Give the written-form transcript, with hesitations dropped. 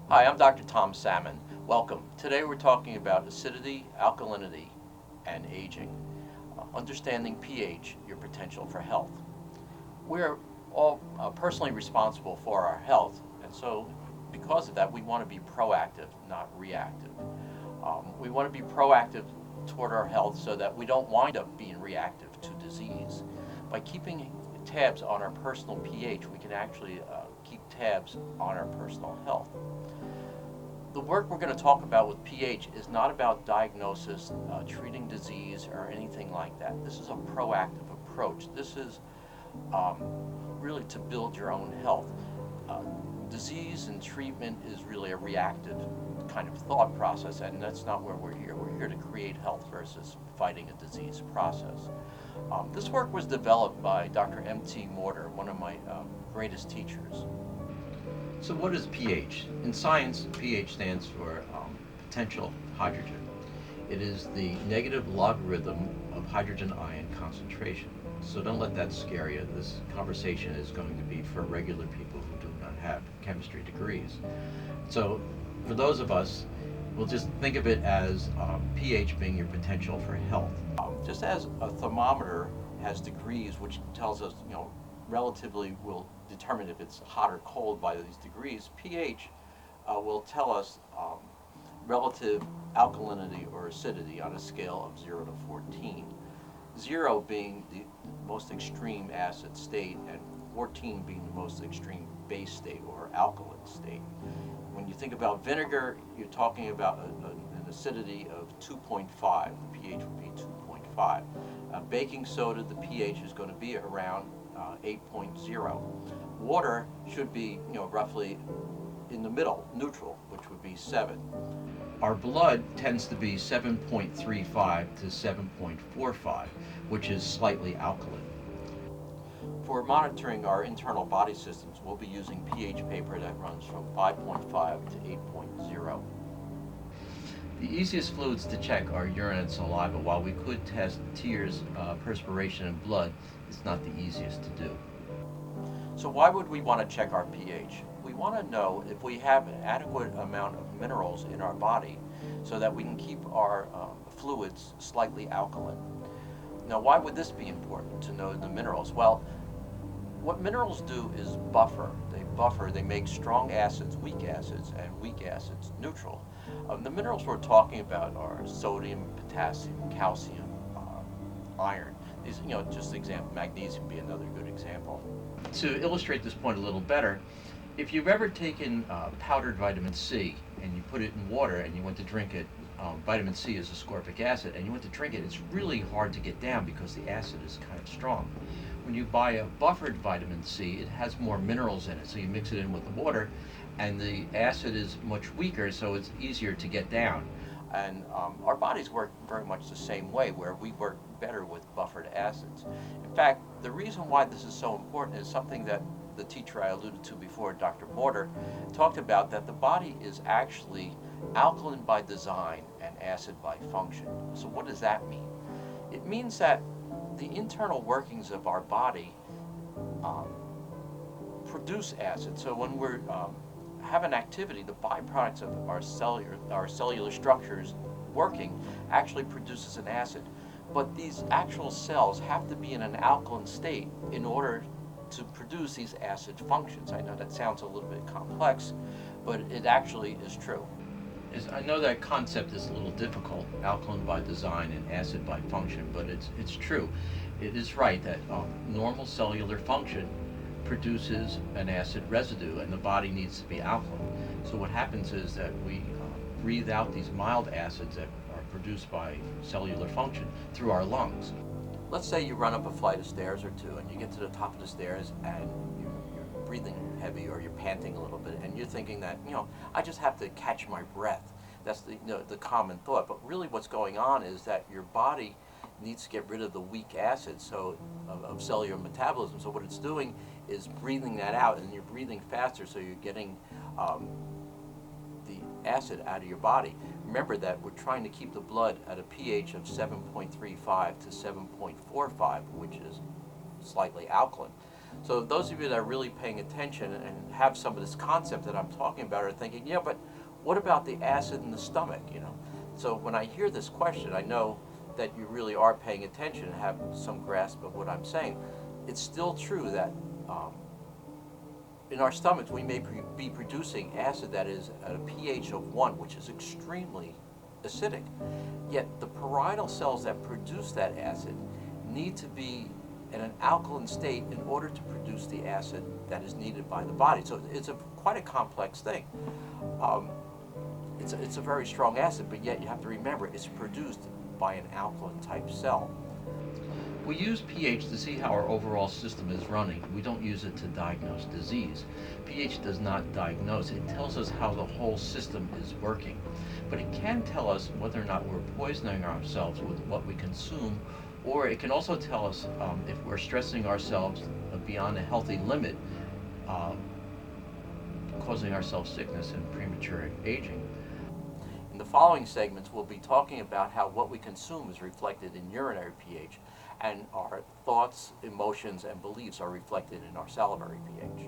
Hi, I'm Dr. Tom Salmon. Welcome. Today we're talking about acidity, alkalinity, and aging. Understanding pH, your potential for health. We're all personally responsible for our health, and so because of that, we want to be proactive, not reactive. We want to be proactive toward our health so that we don't wind up being reactive to disease. By keeping tabs on our personal pH, we can actually keep tabs on our personal health. The work we're going to talk about with pH is not about diagnosis, treating disease, or anything like that. This is a proactive approach. This is um, really to build your own health. Uh, Disease and treatment is really a reactive kind of thought process, and that's not where we're here. We're here to create health versus fighting a disease process. This work was developed by Dr. M.T. Morter, one of my greatest teachers. So what is pH? In science, pH stands for potential hydrogen. It is the negative logarithm of hydrogen ion concentration. So don't let that scare you. This conversation is going to be for regular people who do not have chemistry degrees. So for those of us, we'll just think of it as pH being your potential for health. Just as a thermometer has degrees, which tells us, relatively will determine if it's hot or cold by these degrees, pH will tell us relative alkalinity or acidity on a scale of 0 to 14. 0 being the most extreme acid state and 14 being the most extreme base state or alkaline state. When you think about vinegar, you're talking about an acidity of 2.5. The pH would be 2.5. Baking soda, the pH is going to be around 8.0. Water should be, roughly in the middle, neutral, which would be 7. Our blood tends to be 7.35 to 7.45, which is slightly alkaline. For monitoring our internal body systems, we'll be using pH paper that runs from 5.5 to 8.0. The easiest fluids to check are urine and saliva. While we could test tears, perspiration, and blood, it's not the easiest to do. So why would we want to check our pH? We want to know if we have an adequate amount of minerals in our body so that we can keep our fluids slightly alkaline. Now, why would this be important to know the minerals? Well, what minerals do is buffer. They make strong acids, and weak acids neutral. The minerals we're talking about are sodium, potassium, calcium, iron. These, just example, magnesium would be another good example. To illustrate this point a little better, if you've ever taken powdered vitamin C and you put it in water and you went to drink it, vitamin C is ascorbic acid, and you went to drink it, it's really hard to get down because the acid is kind of strong. When you buy a buffered vitamin C, it has more minerals in it, so you mix it in with the water, and the acid is much weaker, so it's easier to get down. And our bodies work very much the same way, where we work better with buffered acids. In fact, the reason why this is so important is something that the teacher I alluded to before, Dr. Morter, talked about, that the body is actually alkaline by design and acid by function. So what does that mean? It means that the internal workings of our body produce acid. So when we have an activity, the byproducts of our cellular structures working actually produces an acid. But these actual cells have to be in an alkaline state in order to produce these acid functions. I know that sounds a little bit complex, but it actually is true. I know that concept is a little difficult, alkaline by design and acid by function, but it's true. It is right that normal cellular function produces an acid residue, and the body needs to be alkaline. So what happens is that we breathe out these mild acids that are produced by cellular function through our lungs. Let's say you run up a flight of stairs or two, and you get to the top of the stairs, and you're breathing heavy, or you're panting a little bit, and you're thinking that, I just have to catch my breath. That's the common thought. But really what's going on is that your body needs to get rid of the weak acids of cellular metabolism. So what it's doing is breathing that out, and you're breathing faster, so you're getting the acid out of your body. Remember that we're trying to keep the blood at a pH of 7.35 to 7.45, which is slightly alkaline. So those of you that are really paying attention and have some of this concept that I'm talking about are thinking, yeah, but what about the acid in the stomach, you know? So when I hear this question, I know that you really are paying attention and have some grasp of what I'm saying. It's still true that in our stomachs we may be producing acid that is at a pH of 1, which is extremely acidic. Yet the parietal cells that produce that acid need to be in an alkaline state in order to produce the acid that is needed by the body. So it's quite a complex thing. It's a very strong acid, but yet you have to remember it's produced by an alkaline type cell. We use pH to see how our overall system is running. We don't use it to diagnose disease. pH does not diagnose. It tells us how the whole system is working. But it can tell us whether or not we're poisoning ourselves with what we consume, or it can also tell us if we're stressing ourselves beyond a healthy limit, causing ourselves sickness and premature aging. In the following segments, we'll be talking about how what we consume is reflected in urinary pH, and our thoughts, emotions, and beliefs are reflected in our salivary pH.